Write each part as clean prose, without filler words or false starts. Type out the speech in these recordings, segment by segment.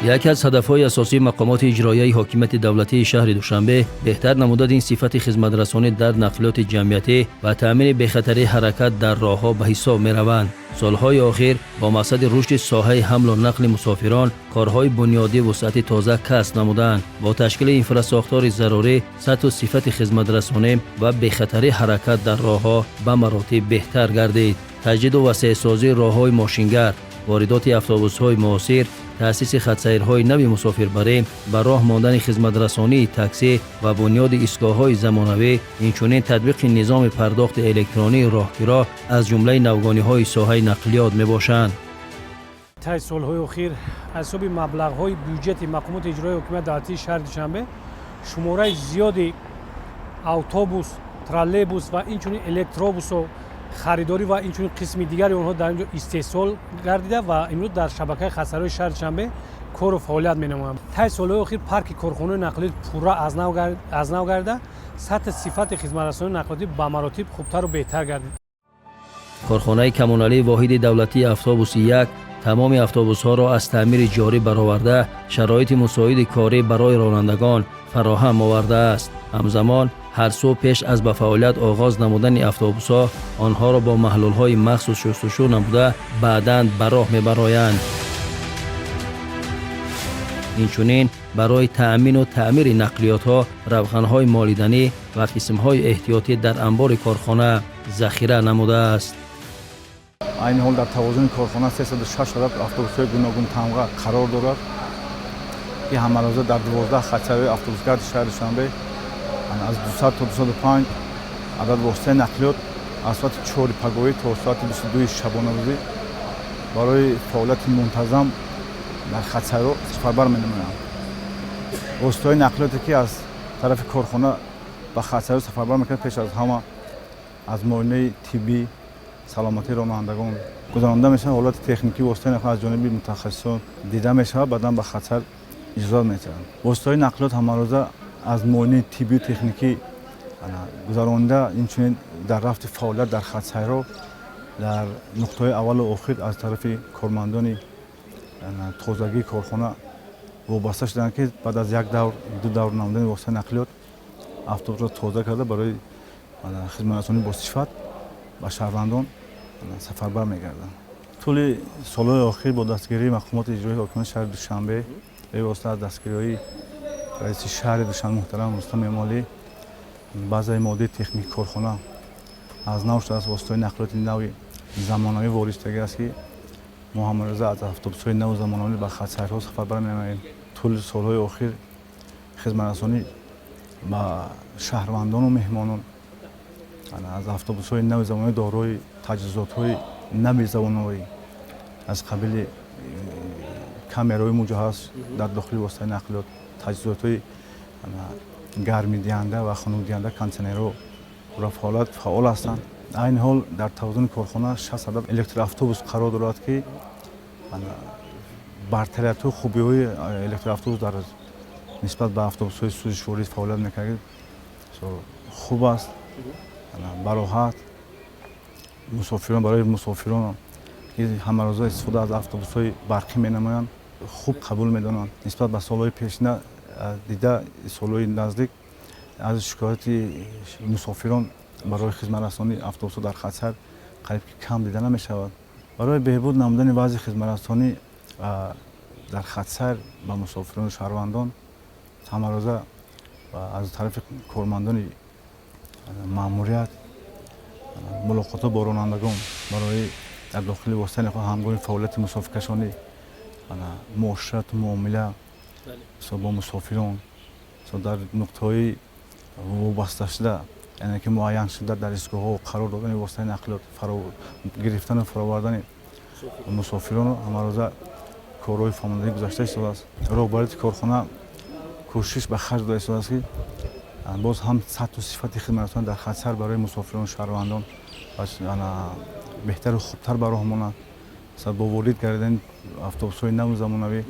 یکی از هدف‌های اساسی مقامات اجرایی حاکمیت دولتی شهر دوشنبه بهتر نمودن این صفت خدمت‌رسانی در نقلیات جمعیتی و تأمین بی‌خطری حرکت در راه‌ها به حساب می‌روند. سالهای اخیر با مقصد رشد ساحه حمل و نقل مسافران کارهای بنیادی و سطح تازه کسب نمودند. با تشکیل انفراستراکچور ضروری سطح و صفت خدمت‌رسانی و بی‌خطری حرکت در راه‌ها به مراتب بهتر گردید. تجدید و وسیع‌سازی راه‌های ماشینگر، واردات اتوبوس‌های معاصر، تأسیس خط‌سیرهای نوی مسافربری، به راه ماندن خدمت‌رسانی تاکسی و بنیاد ایستگاه‌های زمانوی، اینچنین تطبیق نظام پرداخت الکترونی راهگیرا از جمله نوگانی‌های ساحه نقلیات میباشند. طی سال‌های اخیر از حساب مبلغ‌های بودجه مقامات اجرایی حکومت دولتی شهر دوشنبه شماره زیادی اتوبوس، ترالبوس و اینچنین الکتروبوس و خریداری و اینچنین قسم دیگری آنها در اینجا استحصال گردیده و امروز در شبکه خط‌سرای شهر دوشنبه کار و فعالیت می‌نمایند. طی سال‌های اخیر پارک کارخانه‌های نقلیات پورا از نو گردیده، سطح صفت خدمت‌رسانی نقلیاتی به مراتب خوبتر و بهتر گردید. کارخانه کمونالی واحد دولتی اتوبوس یک تمام اتوبوس‌ها را از تعمیر جاری برآورده شرایط مساعد کاری برای رانندگان فراهم آورده است. همزمان هر صبح پیش از به فعالیت آغاز نمودن اتوبوس‌ها آنها را با محلول‌های مخصوص شستشو نموده بعداً به راه می‌برآیند. اینچنین برای تأمین و تعمیر نقلیات‌ها روغن‌های مالیدنی و قسم‌های احتیاطی در انبار کارخانه ذخیره نموده است. این حال در توازن کارخانه 306 عدد اتوبوس‌های گوناگون تمغه قرار دارد که هم‌روزه در 12 خط‌سرای اتوبوسگرد شهر دوشنبه از 200 تا 205 عدد واسطه نقلیات از ساعت 4 پگاهی تا ساعت 22 شبانه روزی برای فعالیت منتظم در خط‌سرا سفربر می‌نمایند. واسطه‌های نقلیاتی که از طرف کارخانه به خط‌سرا سفربر می‌کنند پیش از همه از معاینه طبی سلامتی رانندگان گذرانده میشه. حالت تکنیکی واسطه نقل از جانب متخصصان دیده میشه، بعداً به خطر اجرا میشه. واسطه‌های نقلیات هم‌روزه از معاینه طبی و تکنیکی گذرانده، اینچنین در رفت فعالیت در خط‌سرا در نقطه اول و آخر از طرف کارمندان تازگی کارخانه وابسته شدند که بعد از یک دو دور نمودن واسطه نقلیات اتوبوس را تازه کرده برای خدمت‌رسانی با صفت و شهروندان سفربر می‌گردند. طول سال‌های اخیر با دستگیری مقامات اجرایی حاکمیت شهر دوشنبه به واسطه از دستگیری رئیس شهر دوشنبه محترم رستم امالی بعضی ماده تکنیک کارخانه از نو شده است. واسطه نقلیات نوی زمانوی وارد شده است که ما هم‌روزه از اتوبوس‌های نو زمانوی به خط‌سرها سفربر می‌نماییم. طول سال‌های اخیر خدمت‌رسانی با شهروندان و مهمانان از اتوبوس‌های نو زمانوی دارای تجهیزات‌های نوی زمانوی از قبیل کامرای مجهز در داخل واسطه نقلیات، تجهیزات‌های گرمی دهنده و خنک دهنده کانتینرها را فعال هستند. این حال در توازن کارخانه 60 عدد الکتر اتوبوس قرار دارد که برتریت و خوبی‌های الکتر اتوبوس در نسبت به اتوبوس‌های سوزشواری فعالیت می‌کند. خوب است. براحت مسافران برای مسافران که هم‌روزه استفاده از اتوبوس‌های برقی می‌نمایند خوب قبول می‌دانند. نسبت به سال‌های پیشینه دیده سال‌های نزدیک از شکایت مسافران برای خدمت‌رسانی اتوبوس‌ها در خطر قریب کم دیده نمی‌شود. برای بهبود نمودن وضع خدمت‌رسانی در خطر به مسافران و شهروندان هم‌روزه و از طرف کارمندان ماموریت ملاقات با رانندگان برای در داخل واسطه همگام فعالیت مسافرکشانی معاشرت و معامله با مسافران در نقطه‌های وابسته شده، یعنی که معین شده در ایستگاه‌ها و قرار دادن واسطه نقلیات گرفتن و فراوردن مسافران هم‌روزه کارهای فهماندهی گذشته شده است. رهبریت کارخانه کوشش به خرج داده شده است که باز هم سطح و صفت خدمت‌رسانی در خطر برای مسافران و شهروندان بهتر و خوبتر به راه ماند. با وارد گردیدن اتوبوس‌های نو زمانوی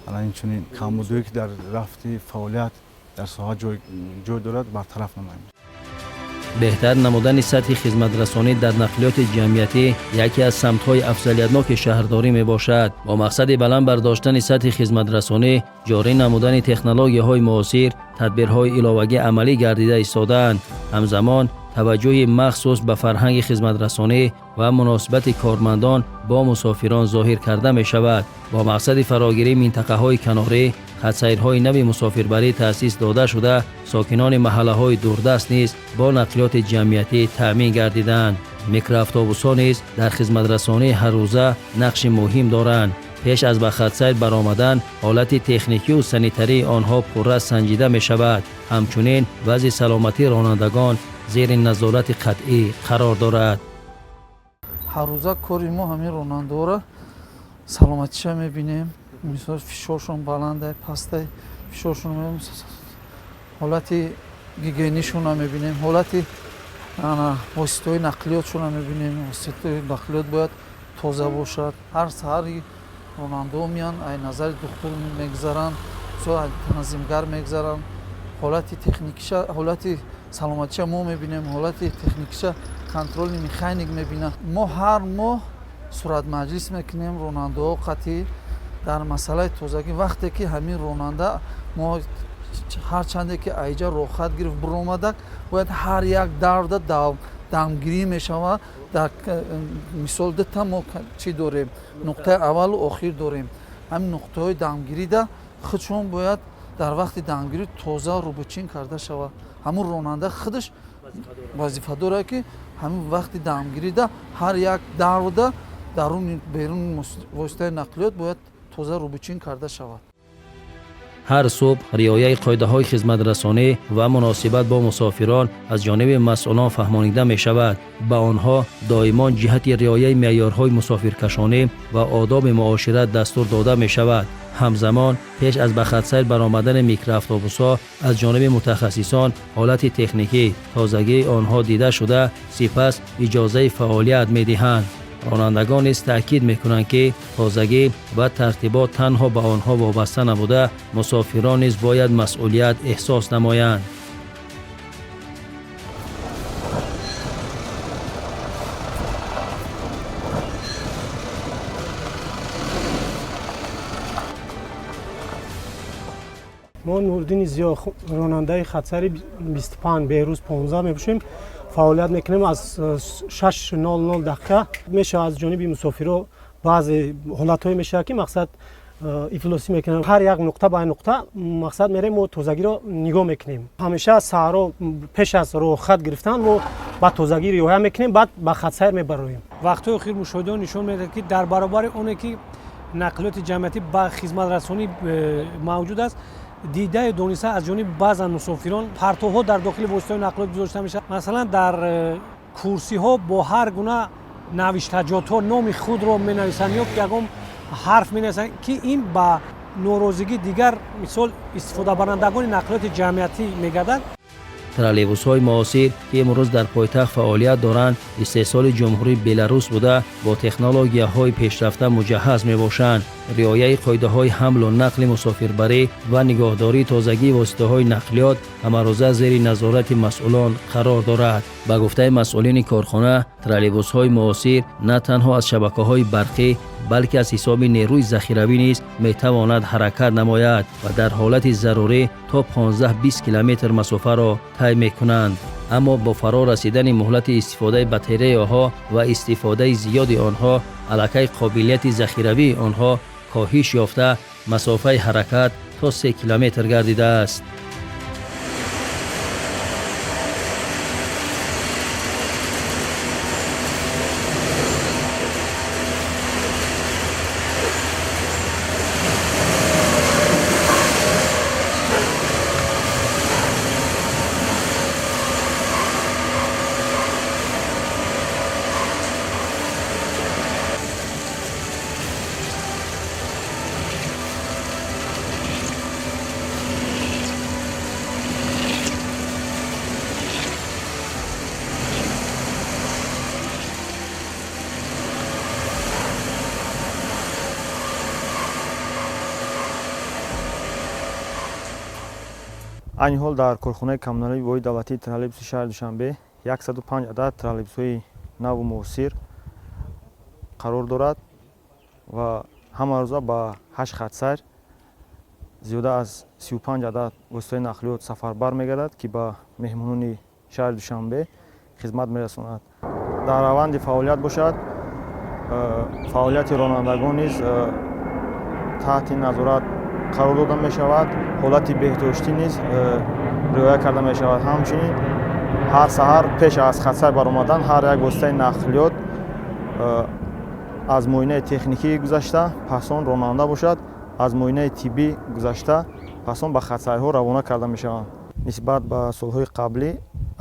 اینچنین کمبودی که در رفت فعالیت در ساحه جای دارد برطرف نماییم. بهتر نمودن سطح خدمترسانی در نقلیات جمعیتی یکی از سمت‌های افضلیت‌ناک شهرداری میباشد. با مقصد بلند برداشتن سطح خدمترسانی، جاری نمودن تکنولوژی‌های معاصر، تدبیرهای علاوه‌ای عملی گردیده ایستاده‌اند. همزمان توجه مخصوص به فرهنگ خدمترسانی و مناسبت کارمندان با مسافران ظاهر کرده می شود. با مقصد فراگیری منطقه‌های کناری، خط‌سیرهای نوی مسافربری تأسیس داده شده، ساکنان محله‌های دوردست نیز با نقلیات جمعیتی تأمین گردیدند. میکرواتوبوس‌ها نیز در خدمترسانی هر روزه نقش مهم دارند. پیش از به خط‌سیر برآمدن، حالت تکنیکی و سانیتری آنها پورا سنجیده می شود. همچنین وضع سلامتی رانندگان زیر نظارت قطعی قرار دارد. هر روزه کاری ما همین راننده را سلامتیش میبینیم. مثلا فشارشون بلنده، پسته فشارشون میبینیم، حالت گیگینیشون رو میبینیم، حالت واسطه‌های نقلیاتشون رو میبینیم. واسطه‌های نقلیات باید تازه باشد. هر سحری راننده میان ای نظر دکتر میگذارن، تنظیمگر میگذارن. حالت تکنیکیش، حالت سلامتیش ما میبینیم، حالت تکنیکیش کنترل مکانیک میبینیم. ما هر ماه صورت مجلس میکنیم راننده ها قطعی در مسئله تازگی. وقتی که همین راننده ما هر چنده که ایجا روخت گرفت برآمدک، باید هر یک درد دمگیری میشود. در مثال ده ما چی داریم؟ نقطه اول و آخر داریم. همین نقطه های دمگیری ده خودشون باید در وقت دمگیری تازه روبچین کرده شود. همون راننده خودش وظیفه داره که همین وقت دمگیری ده هر یک درد درون بیرون واسطه نقلیات باید تازه روبچین کرده شود. هر صبح رعایت قاعده‌های خدمترسانی و مناسبت با مسافران از جانب مسئولان فهمانیده می شود. به آنها دائما جهت رعایت معیارهای مسافرکشانی و آداب معاشرت دستور داده می شود. همزمان پیش از به خط‌سیر برآمدن میکرواتوبوس‌ها از جانب متخصصان حالت تکنیکی تازگی آنها دیده شده، سپس اجازه فعالیت می‌دهند. رانندگان نیز تأکید می‌کنند که تازگی و ترتیبات تنها به آنها وابسته نبوده، مسافران نیز باید مسئولیت احساس نمایند. ما نوردین زیا راننده خطسری 25 بهروز 15 میباشیم. فعالیت میکنیم از 6:00 دقیقه. میشه از جانب مسافرها بعضی حالت‌های میشه که مقصد افلاسی میکنیم. هر یک نقطه به نقطه مقصد میریم و تازگی رو نگاه میکنیم. همیشه سحرا پیش از راه خط گرفتن و بعد تازگی رعایت میکنیم، بعد به خطسیر میبریم. وقتی اخیر مشاهده نشون میده که در برابر اون که نقلیات جمعیتی با خدمت رسانی موجود است، دیده دونیسه از جانب بعضی مسافران پرتوها در داخل واسطه نقلیات گذاشته میشه. مثلا در کرسی ها با هر گونه نوشتجات ها نام خود رو می نویسن یا یکم حرف می نویسن که این با ناراضگی دیگر مثال استفاده برندگان نقلیات جمعیتی میگردند. ترالیبوس‌های معاصر که امروز در پایتخت فعالیت دارند، استحصال جمهوری بلاروس بوده، با تکنولوژی‌های پیشرفته مجهز میباشند. رعایت قاعده‌های حمل و نقل مسافربری و نگهداری تازگی واسطه‌های نقلیات همه روزه زیر نظارت مسئولان قرار دارد. با گفته مسئولین کارخانه، ترالیبوس‌های معاصر نه تنها از شبکه‌های برقی بلکه از حساب نیروی ذخیروی نیز میتواند حرکت نماید و در حالت ضروری تا 15-20 کیلومتر مسافت را طی میکنند. اما با فرا رسیدن مهلت استفاده باتری ها و استفاده زیاد آنها، علاقه قابلیت ذخیروی آنها کاهش یافته، مسافه حرکت تا 3 کیلومتر گردیده است. این حال در کارخانه کمونالی وای دولتی ترالبوس شهر دوشنبه 105 عدد троллейбусҳои наву муосир қарор дорад ва ҳама рӯза ба 8 хатсайр зиёда аз 35 عدد воситаҳои нақлиёт сафарбар мегардад ки ба меҳмонони шаҳри Душанбе хизмат мерасонад. дар раванди фаъолият бошад, фаъолияти ронандагон низ таҳти назорат қарор дода мешавад, ҳолати беҳдоштӣ низ риоя карда мешавад. ҳамчунин ҳар саҳар пеш аз хатсайр баромадан ҳар як воситаи нақлиёт аз муоинаи техникӣ гузашта пас он ронанда бошад, аз муоинаи тиббӣ гузашта пас он ба хатсайрҳо равона карда мешаванд. нисбат ба солҳои қаблӣ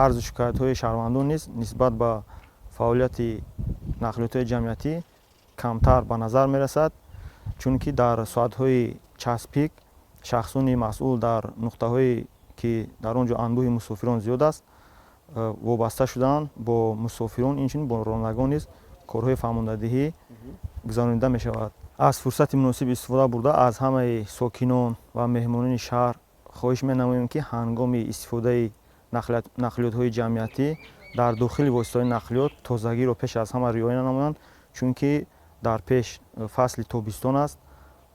арзу шикоятҳои шаҳрвандон низ нисбат ба фаъолияти нақлиётҳои ҷамъиятӣ камтар ба назар мерасад, чунки дар соатҳои часпик шахсони масъул дар нуқтаҳое ки дар он ҷо анбӯҳи мусофирон зиёд аст вобаста шудаанд бо мусофирон, инчунин бо ронандагон низ корҳои фаҳмондадиҳӣ гузаронида мешавад. аз фурсати муносиб истифода бурда аз ҳамаи сокинон ва меҳмонони шаҳр хоҳиш менамоем ки ҳангоми истифодаи нақлиётҳои ҷамъиятӣ дар дохили воситаҳои нақлиёт тозагиро пеш аз ҳама риоя намоянд, чунки дар пеш фасли тобистон аст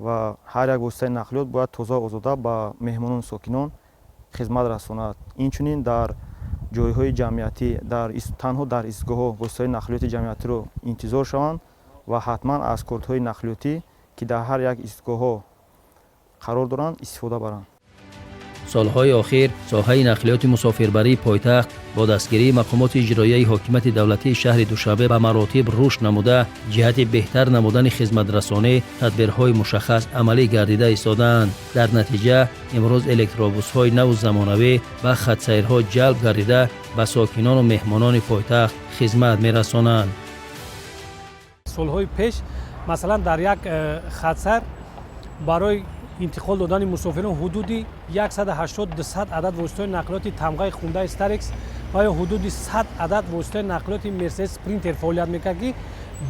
ва ҳар як воситаи нақлиёт бояд тоза озода ба меҳмонони сокинон хизмат расонад. инчунин дар ҷойҳои ҷамъиятӣ танҳо дар истгоҳҳо воситаҳои нақлиёти ҷамъиятиро интизор шаванд ва ҳатман аз кортҳои нақлиётӣ ки дар ҳар як истгоҳҳо қарор доранд истифода баранд. солҳои охир соҳаи нақлиёти мусофирбарии пойтахт бо дастгирии мақомоти иҷроияи ҳокимияти давлатии шаҳри Душанбе ба маротиб рушд намуда ҷиҳати беҳтар намудани хизматрасонӣ тадбирҳои мушаххас амалӣ гардида истодаанд. дар натиҷа имрӯз электробусҳои наву замонавӣ ба хатсайрҳо ҷалб гардида ба сокинону меҳмонони пойтахт хизмат мерасонанд. солҳои пеш масалан дар як хатсайр барои интиқол додани мусофирон ҳудуди 180-200 عدد воситаҳои нақлиёти тамғаи хундаи Старекс ва ё ҳудуди 100 عدد воситаҳои нақлиёти Мерседес Спринтер фаъолият мекард ки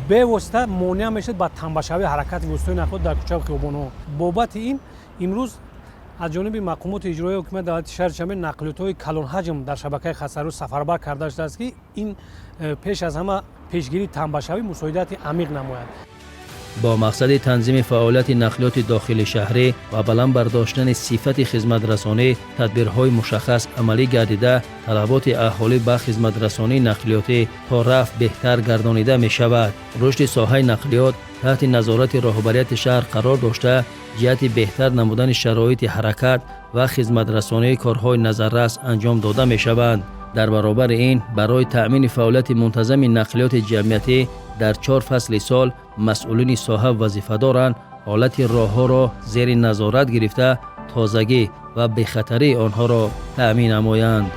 бевосита монеъ мешуд ба тамбашавии ҳаракати воситаҳои нақлиёт дар кӯчаву хиёбонҳо. бобати ин имрӯз аз ҷониби мақомоти иҷроияи ҳокимияти давлати шаҳри Душанбе нақлиётҳои калонҳаҷм дар шабакаи хатсайрҳо сафарбар карда шудааст ки ин пеш аз ҳама пешгирии тамбашавӣ мусоидати амиқ намояд. با مقصد تنظیم فعالیت نقلیات داخل شهری و بلند برداشتن صفت خدمترسانی تدبیرهای مشخص عملی گردیده طلبات اهالی به خدمترسانی نقلیاتی تا رفع بهتر گردانیده می شود. رشد ساحه نقلیات تحت نظارت راهبریت شهر قرار داشته جهت بهتر نمودن شرایط حرکت و خدمترسانی کارهای نظررس انجام داده می شوند. در برابر این برای تأمین فعالیت منتظم نقلیات جمعیتی در 4 فصل سال مسئولین ساحه وظیفه دارند حالت راهها را زیر نظارت گرفته تازگی و بخطری آنها را تأمین نمایند.